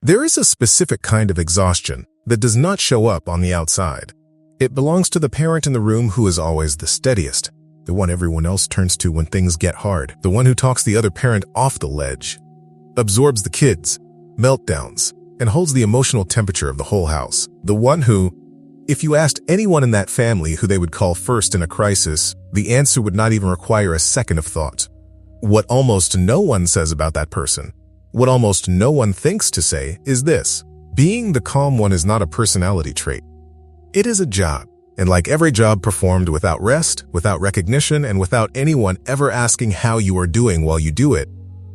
There is a specific kind of exhaustion that does not show up on the outside. It belongs to the parent in the room who is always the steadiest, the one everyone else turns to when things get hard, the one who talks the other parent off the ledge, absorbs the kids, meltdowns, and holds the emotional temperature of the whole house. The one who, if you asked anyone in that family who they would call first in a crisis, the answer would not even require a second of thought. What almost no one says about that person, what almost no one thinks to say, is this: being the calm one is not a personality trait. It is a job, and like every job performed without rest, without recognition, and without anyone ever asking how you are doing while you do it,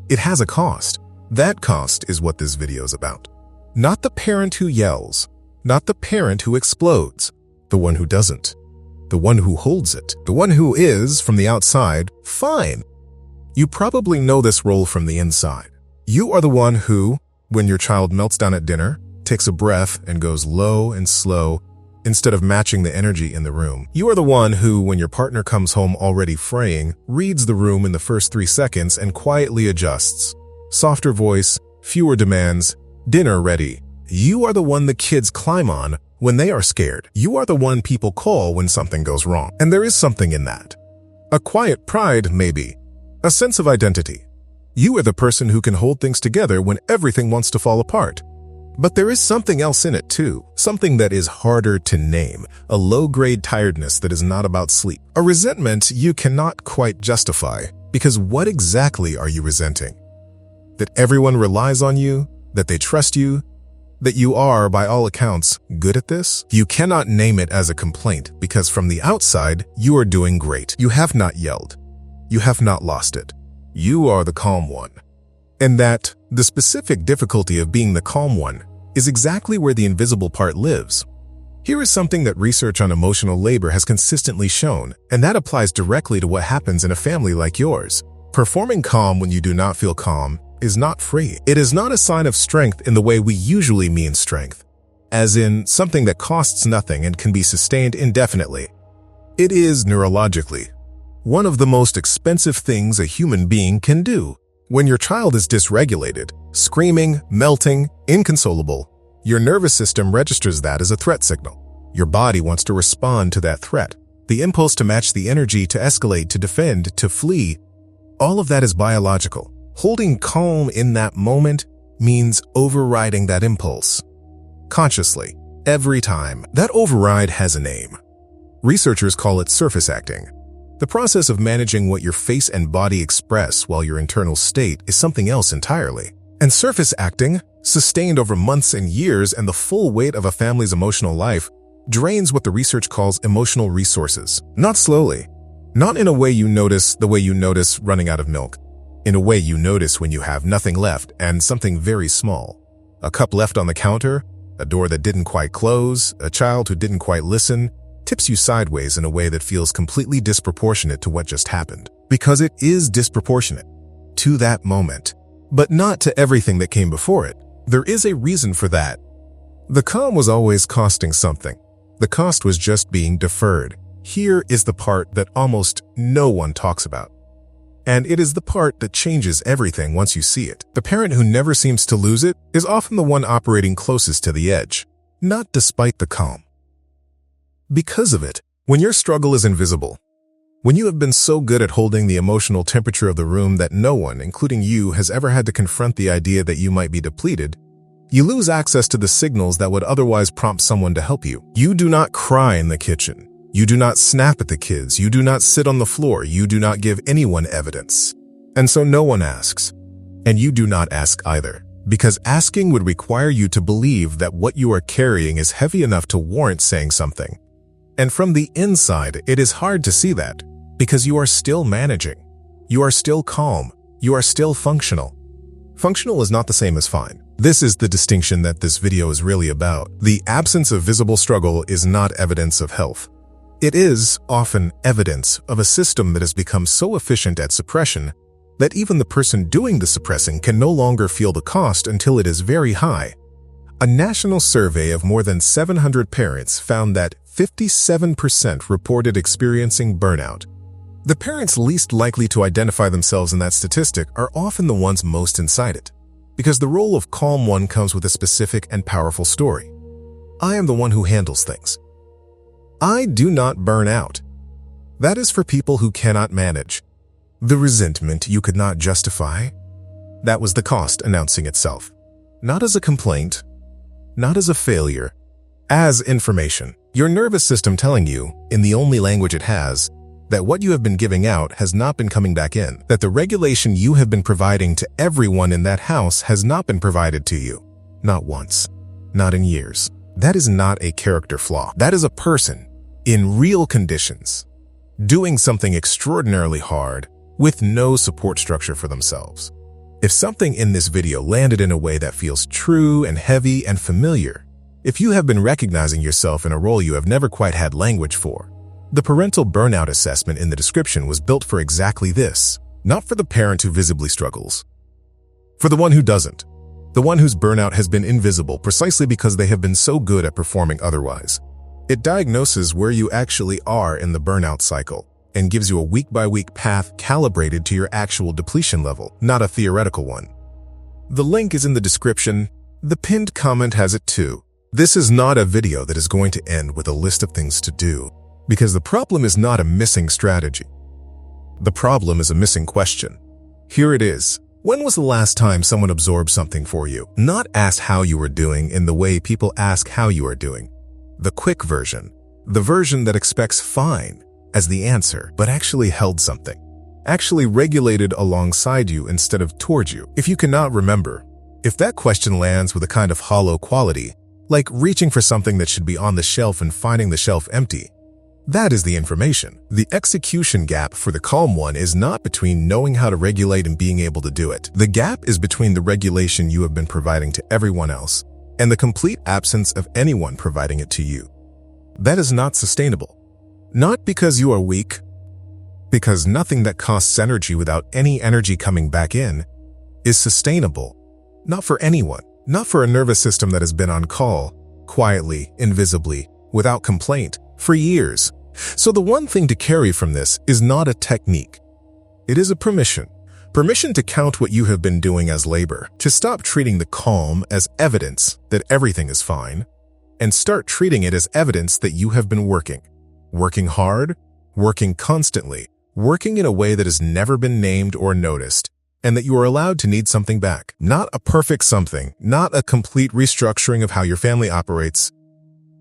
it has a cost. That cost is what this video is about. Not the parent who yells, not the parent who explodes, the one who doesn't, the one who holds it, the one who is, from the outside, fine. You probably know this role from the inside. You are the one who, when your child melts down at dinner, takes a breath and goes low and slow instead of matching the energy in the room. You are the one who, when your partner comes home already fraying, reads the room in the first 3 seconds and quietly adjusts. Softer voice, fewer demands, dinner ready. You are the one the kids climb on when they are scared. You are the one people call when something goes wrong. And there is something in that. A quiet pride, maybe. A sense of identity. You are the person who can hold things together when everything wants to fall apart. But there is something else in it too, something that is harder to name, a low-grade tiredness that is not about sleep. A resentment you cannot quite justify, because what exactly are you resenting? That everyone relies on you, that they trust you, that you are, by all accounts, good at this? You cannot name it as a complaint, because from the outside, you are doing great. You have not yelled. You have not lost it. You are the calm one. And that the specific difficulty of being the calm one is exactly where the invisible part lives. Here is something that research on emotional labor has consistently shown, and that applies directly to what happens in a family like yours. Performing calm when you do not feel calm is not free. It is not a sign of strength in the way we usually mean strength, as in something that costs nothing and can be sustained indefinitely. It is neurologically one of the most expensive things a human being can do. When your child is dysregulated, screaming, melting, inconsolable, your nervous system registers that as a threat signal. Your body wants to respond to that threat. The impulse to match the energy, to escalate, to defend, to flee, all of that is biological. Holding calm in that moment means overriding that impulse. Consciously, every time. That override has a name. Researchers call it surface acting. The process of managing what your face and body express while your internal state is something else entirely. And surface acting, sustained over months and years and the full weight of a family's emotional life, drains what the research calls emotional resources. Not slowly. Not in a way you notice the way you notice running out of milk. In a way you notice when you have nothing left and something very small. A cup left on the counter, a door that didn't quite close, a child who didn't quite listen, tips you sideways in a way that feels completely disproportionate to what just happened. Because it is disproportionate to that moment, but not to everything that came before it. There is a reason for that. The calm was always costing something. The cost was just being deferred. Here is the part that almost no one talks about. And it is the part that changes everything once you see it. The parent who never seems to lose it is often the one operating closest to the edge, not despite the calm. Because of it, when your struggle is invisible, when you have been so good at holding the emotional temperature of the room that no one, including you, has ever had to confront the idea that you might be depleted, you lose access to the signals that would otherwise prompt someone to help you. You do not cry in the kitchen. You do not snap at the kids. You do not sit on the floor. You do not give anyone evidence. And so no one asks. And you do not ask either, because asking would require you to believe that what you are carrying is heavy enough to warrant saying something. And from the inside, it is hard to see that, because you are still managing. You are still calm. You are still functional. Functional is not the same as fine. This is the distinction that this video is really about. The absence of visible struggle is not evidence of health. It is often evidence of a system that has become so efficient at suppression that even the person doing the suppressing can no longer feel the cost until it is very high. A national survey of more than 700 parents found that 57% reported experiencing burnout. The parents least likely to identify themselves in that statistic are often the ones most inside it. Because the role of calm one comes with a specific and powerful story. I am the one who handles things. I do not burn out. That is for people who cannot manage. The resentment you could not justify, that was the cost announcing itself. Not as a complaint, not as a failure, as information. Your nervous system telling you, in the only language it has, that what you have been giving out has not been coming back in, that the regulation you have been providing to everyone in that house has not been provided to you. Not once, not in years. That is not a character flaw. That is a person in real conditions, doing something extraordinarily hard with no support structure for themselves. If something in this video landed in a way that feels true and heavy and familiar, if you have been recognizing yourself in a role you have never quite had language for, the parental burnout assessment in the description was built for exactly this, not for the parent who visibly struggles. For the one who doesn't, the one whose burnout has been invisible precisely because they have been so good at performing otherwise. It diagnoses where you actually are in the burnout cycle and gives you a week-by-week path calibrated to your actual depletion level, not a theoretical one. The link is in the description. The pinned comment has it too. This is not a video that is going to end with a list of things to do, because the problem is not a missing strategy. The problem is a missing question. Here it is. When was the last time someone absorbed something for you? Not asked how you were doing in the way people ask how you are doing. The quick version. The version that expects fine as the answer, but actually held something. Actually regulated alongside you instead of towards you. If you cannot remember, if that question lands with a kind of hollow quality, like reaching for something that should be on the shelf and finding the shelf empty, that is the information. The execution gap for the calm one is not between knowing how to regulate and being able to do it. The gap is between the regulation you have been providing to everyone else and the complete absence of anyone providing it to you. That is not sustainable. Not because you are weak, because nothing that costs energy without any energy coming back in is sustainable. Not for anyone. Not for a nervous system that has been on call, quietly, invisibly, without complaint, for years. So the one thing to carry from this is not a technique. It is a permission. Permission to count what you have been doing as labor, to stop treating the calm as evidence that everything is fine, and start treating it as evidence that you have been working. Working hard, working constantly, working in a way that has never been named or noticed, and that you are allowed to need something back. Not a perfect something, not a complete restructuring of how your family operates.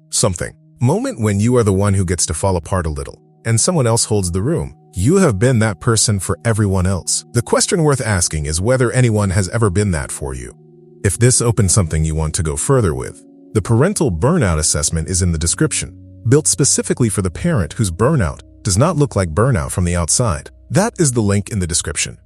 Something. Moment when you are the one who gets to fall apart a little, and someone else holds the room. You have been that person for everyone else. The question worth asking is whether anyone has ever been that for you. If this opens something you want to go further with, the parental burnout assessment is in the description, built specifically for the parent whose burnout does not look like burnout from the outside. That is the link in the description.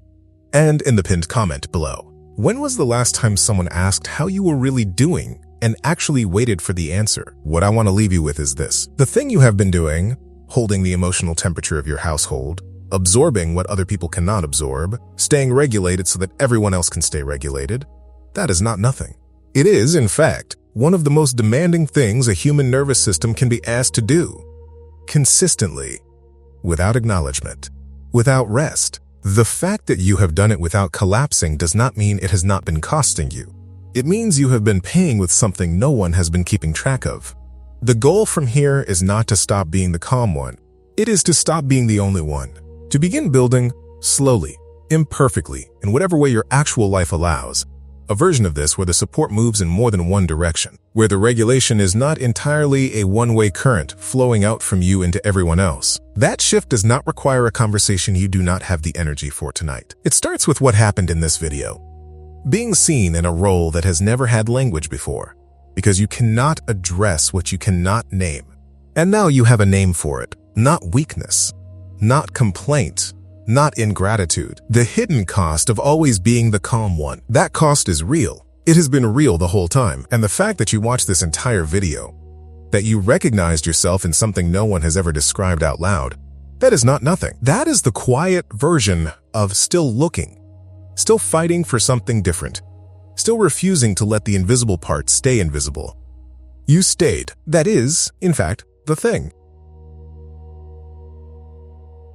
And in the pinned comment below. When was the last time someone asked how you were really doing and actually waited for the answer? What I want to leave you with is this. The thing you have been doing, holding the emotional temperature of your household, absorbing what other people cannot absorb, staying regulated so that everyone else can stay regulated, that is not nothing. It is, in fact, one of the most demanding things a human nervous system can be asked to do. Consistently, without acknowledgement, without rest. The fact that you have done it without collapsing does not mean it has not been costing you. It means you have been paying with something no one has been keeping track of. The goal from here is not to stop being the calm one. It is to stop being the only one. To begin building, slowly, imperfectly, in whatever way your actual life allows, a version of this where the support moves in more than one direction, where the regulation is not entirely a one-way current flowing out from you into everyone else. That shift does not require a conversation you do not have the energy for tonight. It starts with what happened in this video. Being seen in a role that has never had language before, because you cannot address what you cannot name. And now you have a name for it. Not weakness, not complaint, not ingratitude. The hidden cost of always being the calm one. That cost is real. It has been real the whole time. And the fact that you watched this entire video, that you recognized yourself in something no one has ever described out loud, that is not nothing. That is the quiet version of still looking, still fighting for something different, still refusing to let the invisible part stay invisible. You stayed. That is, in fact, the thing.